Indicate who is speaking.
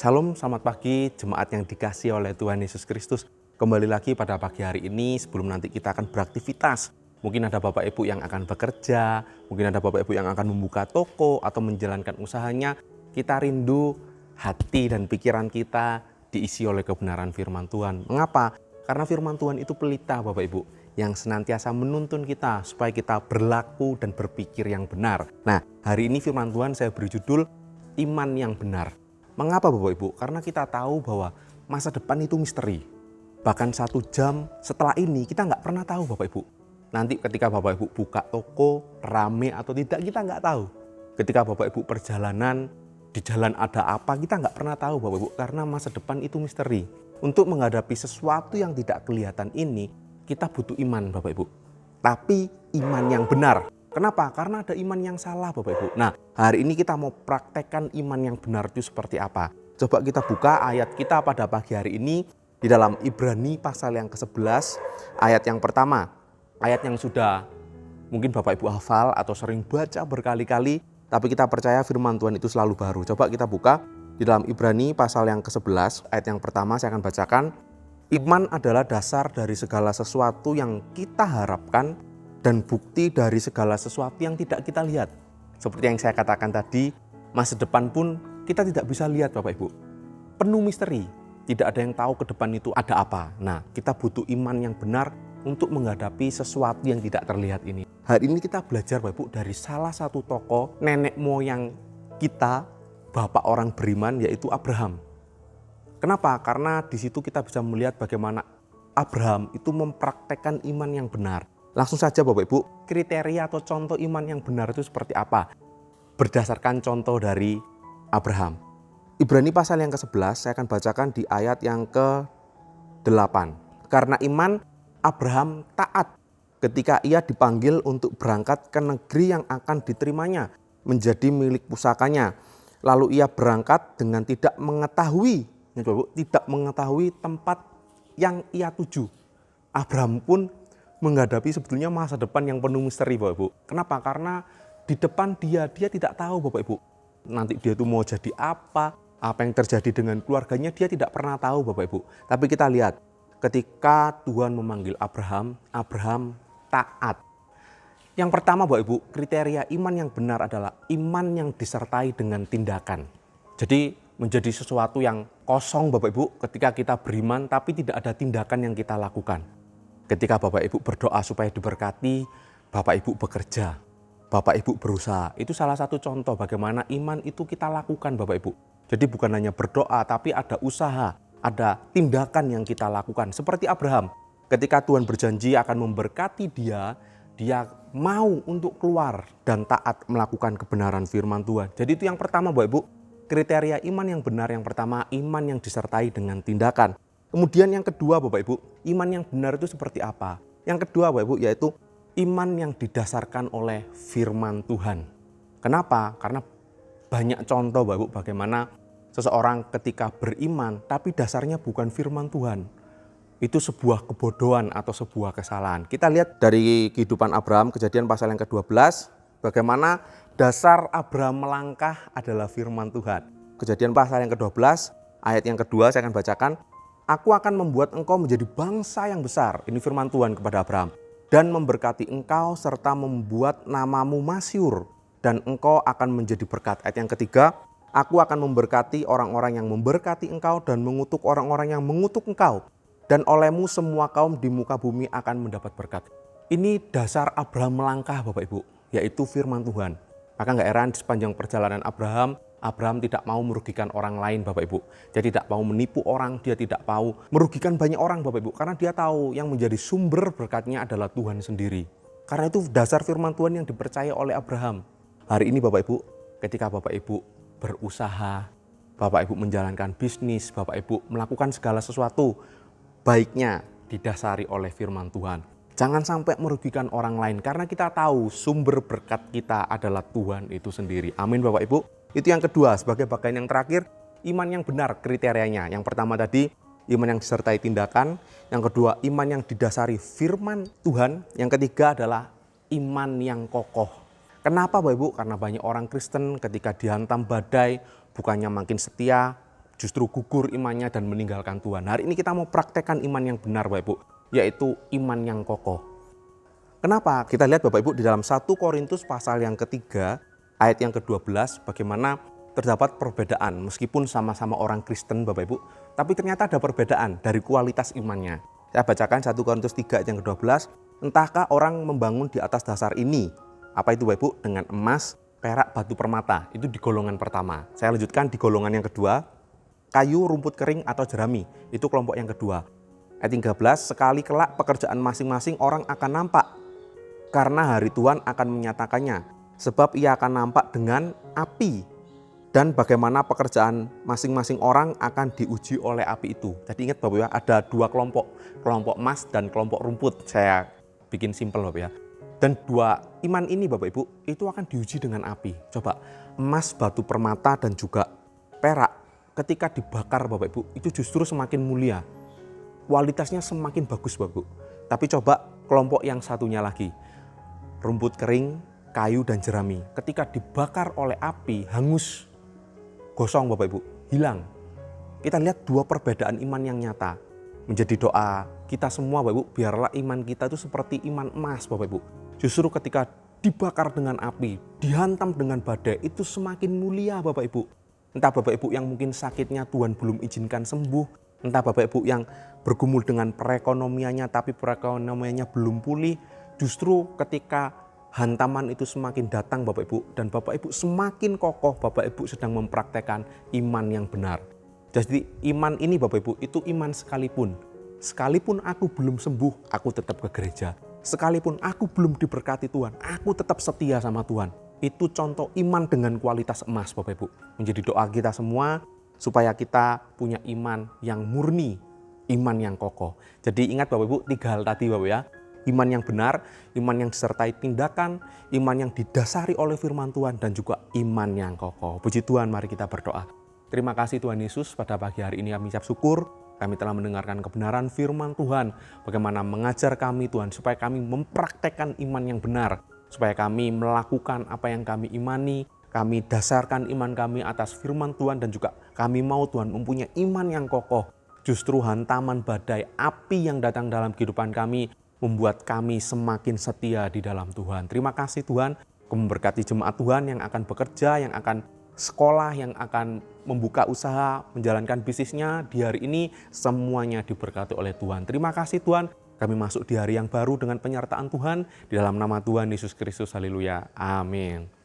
Speaker 1: Salam, selamat pagi jemaat yang dikasihi oleh Tuhan Yesus Kristus. Kembali lagi pada pagi hari ini sebelum nanti kita akan beraktivitas. Mungkin ada Bapak Ibu yang akan bekerja, mungkin ada Bapak Ibu yang akan membuka toko atau menjalankan usahanya. Kita rindu hati dan pikiran kita diisi oleh kebenaran firman Tuhan. Mengapa? Karena firman Tuhan itu pelita Bapak Ibu, yang senantiasa menuntun kita supaya kita berlaku dan berpikir yang benar. Nah, hari ini firman Tuhan saya beri judul Iman yang Benar. Mengapa Bapak Ibu? Karena kita tahu bahwa masa depan itu misteri. Bahkan 1 jam setelah ini kita nggak pernah tahu Bapak Ibu. Nanti ketika Bapak Ibu buka toko, rame atau tidak kita nggak tahu. Ketika Bapak Ibu perjalanan, di jalan ada apa kita nggak pernah tahu Bapak Ibu. Karena masa depan itu misteri. Untuk menghadapi sesuatu yang tidak kelihatan ini, kita butuh iman Bapak Ibu. Tapi iman yang benar. Kenapa? Karena ada iman yang salah Bapak Ibu. Nah, hari ini kita mau praktekkan iman yang benar itu seperti apa. Coba kita buka ayat kita pada pagi hari ini di dalam Ibrani pasal yang ke-11, ayat yang pertama. Ayat yang sudah mungkin Bapak Ibu hafal atau sering baca berkali-kali, tapi kita percaya firman Tuhan itu selalu baru. Coba kita buka di dalam Ibrani pasal yang ke-11, ayat yang pertama saya akan bacakan. Iman adalah dasar dari segala sesuatu yang kita harapkan dan bukti dari segala sesuatu yang tidak kita lihat. Seperti yang saya katakan tadi, masa depan pun kita tidak bisa lihat Bapak Ibu. Penuh misteri, tidak ada yang tahu ke depan itu ada apa. Nah, kita butuh iman yang benar untuk menghadapi sesuatu yang tidak terlihat ini. Hari ini kita belajar Bapak Ibu dari salah satu tokoh nenek moyang kita, bapak orang beriman, yaitu Abraham. Kenapa? Karena di situ kita bisa melihat bagaimana Abraham itu mempraktekkan iman yang benar. Langsung saja Bapak Ibu, kriteria atau contoh iman yang benar itu seperti apa? Berdasarkan contoh dari Abraham. Ibrani pasal yang ke-11 saya akan bacakan di ayat yang ke-8. Karena iman Abraham taat ketika ia dipanggil untuk berangkat ke negeri yang akan diterimanya menjadi milik pusakanya. Lalu ia berangkat dengan tidak mengetahui tempat yang ia tuju. Abraham pun menghadapi sebetulnya masa depan yang penuh misteri Bapak Ibu. Kenapa? Karena di depan dia tidak tahu Bapak Ibu. Nanti dia itu mau jadi apa yang terjadi dengan keluarganya dia tidak pernah tahu Bapak Ibu. Tapi kita lihat ketika Tuhan memanggil Abraham, Abraham taat. Yang pertama Bapak Ibu, kriteria iman yang benar adalah iman yang disertai dengan tindakan. Jadi menjadi sesuatu yang kosong Bapak Ibu ketika kita beriman tapi tidak ada tindakan yang kita lakukan. Ketika Bapak Ibu berdoa supaya diberkati, Bapak Ibu bekerja, Bapak Ibu berusaha. Itu salah satu contoh bagaimana iman itu kita lakukan Bapak Ibu. Jadi bukan hanya berdoa tapi ada usaha, ada tindakan yang kita lakukan. Seperti Abraham, ketika Tuhan berjanji akan memberkati dia mau untuk keluar dan taat melakukan kebenaran firman Tuhan. Jadi itu yang pertama Bapak Ibu, kriteria iman yang benar yang pertama, iman yang disertai dengan tindakan. Kemudian yang kedua Bapak Ibu, iman yang benar itu seperti apa? Yang kedua Bapak Ibu yaitu iman yang didasarkan oleh firman Tuhan. Kenapa? Karena banyak contoh Bapak Ibu bagaimana seseorang ketika beriman tapi dasarnya bukan firman Tuhan. Itu sebuah kebodohan atau sebuah kesalahan. Kita lihat dari kehidupan Abraham, Kejadian pasal yang ke-12, bagaimana dasar Abraham melangkah adalah firman Tuhan. Kejadian pasal yang ke-12, ayat yang kedua saya akan bacakan. Aku akan membuat engkau menjadi bangsa yang besar. Ini firman Tuhan kepada Abraham. Dan memberkati engkau serta membuat namamu masyhur. Dan engkau akan menjadi berkat. Ayat yang ketiga. Aku akan memberkati orang-orang yang memberkati engkau dan mengutuk orang-orang yang mengutuk engkau. Dan olehmu semua kaum di muka bumi akan mendapat berkat. Ini dasar Abraham melangkah Bapak Ibu. Yaitu firman Tuhan. Maka gak heran di sepanjang perjalanan Abraham tidak mau merugikan orang lain Bapak Ibu. Dia tidak mau menipu orang, dia tidak mau merugikan banyak orang Bapak Ibu. Karena dia tahu yang menjadi sumber berkatnya adalah Tuhan sendiri. Karena itu dasar firman Tuhan yang dipercaya oleh Abraham. Hari ini Bapak Ibu, ketika Bapak Ibu berusaha, Bapak Ibu menjalankan bisnis, Bapak Ibu melakukan segala sesuatu, baiknya didasari oleh firman Tuhan. Jangan sampai merugikan orang lain karena kita tahu sumber berkat kita adalah Tuhan itu sendiri. Amin Bapak Ibu. Itu yang kedua, sebagai bagian yang terakhir, iman yang benar kriterianya. Yang pertama tadi, iman yang disertai tindakan. Yang kedua, iman yang didasari firman Tuhan. Yang ketiga adalah iman yang kokoh. Kenapa Bapak Ibu? Karena banyak orang Kristen ketika dihantam badai, bukannya makin setia, justru gugur imannya dan meninggalkan Tuhan. Hari ini kita mau praktekkan iman yang benar Bapak Ibu, yaitu iman yang kokoh. Kenapa? Kita lihat Bapak Ibu di dalam 1 Korintus pasal yang ketiga, ayat yang ke-12, bagaimana terdapat perbedaan meskipun sama-sama orang Kristen Bapak Ibu, tapi ternyata ada perbedaan dari kualitas imannya. Saya bacakan 1 Korintus 3 ayat yang ke-12, entahkah orang membangun di atas dasar ini? Apa itu Bapak Ibu? Dengan emas, perak, batu permata, itu di golongan pertama. Saya lanjutkan di golongan yang kedua, kayu, rumput kering atau jerami, itu kelompok yang kedua. Ayat 13, sekali kelak pekerjaan masing-masing orang akan nampak, karena hari Tuhan akan menyatakannya, sebab ia akan nampak dengan api, dan bagaimana pekerjaan masing-masing orang akan diuji oleh api itu. Jadi ingat Bapak ya, ada dua kelompok emas dan kelompok rumput. Saya bikin simpel Bapak ya. Dan dua iman ini Bapak Ibu, itu akan diuji dengan api. Coba, emas, batu permata, dan juga perak, ketika dibakar Bapak Ibu, itu justru semakin mulia. Kualitasnya semakin bagus Bapak Ibu. Tapi coba kelompok yang satunya lagi, rumput kering, kayu, dan jerami. Ketika dibakar oleh api, hangus, gosong Bapak Ibu, hilang. Kita lihat dua perbedaan iman yang nyata. Menjadi doa kita semua Bapak Ibu, biarlah iman kita itu seperti iman emas Bapak Ibu. Justru ketika dibakar dengan api, dihantam dengan badai, itu semakin mulia Bapak Ibu. Entah Bapak Ibu yang mungkin sakitnya Tuhan belum izinkan sembuh, entah Bapak Ibu yang bergumul dengan perekonomiannya tapi perekonomiannya belum pulih, justru ketika hantaman itu semakin datang Bapak Ibu, dan Bapak Ibu semakin kokoh, Bapak Ibu sedang mempraktekkan iman yang benar. Jadi iman ini Bapak Ibu, itu iman sekalipun aku belum sembuh, aku tetap ke gereja. Sekalipun aku belum diberkati Tuhan, aku tetap setia sama Tuhan. Itu contoh iman dengan kualitas emas Bapak Ibu. Menjadi doa kita semua supaya kita punya iman yang murni, iman yang kokoh. Jadi ingat Bapak Ibu, 3 hal tadi Bapak ya. Iman yang benar, iman yang disertai tindakan, iman yang didasari oleh firman Tuhan, dan juga iman yang kokoh. Puji Tuhan, mari kita berdoa. Terima kasih Tuhan Yesus, pada pagi hari ini kami ucap syukur. Kami telah mendengarkan kebenaran firman Tuhan. Bagaimana mengajar kami Tuhan, supaya kami mempraktekkan iman yang benar. Supaya kami melakukan apa yang kami imani. Kami dasarkan iman kami atas firman Tuhan, dan juga kami mau Tuhan mempunyai iman yang kokoh. Justru hantaman badai api yang datang dalam kehidupan kami membuat kami semakin setia di dalam Tuhan. Terima kasih Tuhan, Kau memberkati jemaat Tuhan yang akan bekerja, yang akan sekolah, yang akan membuka usaha, menjalankan bisnisnya di hari ini, semuanya diberkati oleh Tuhan. Terima kasih Tuhan, kami masuk di hari yang baru dengan penyertaan Tuhan, di dalam nama Tuhan Yesus Kristus, haleluya, amin.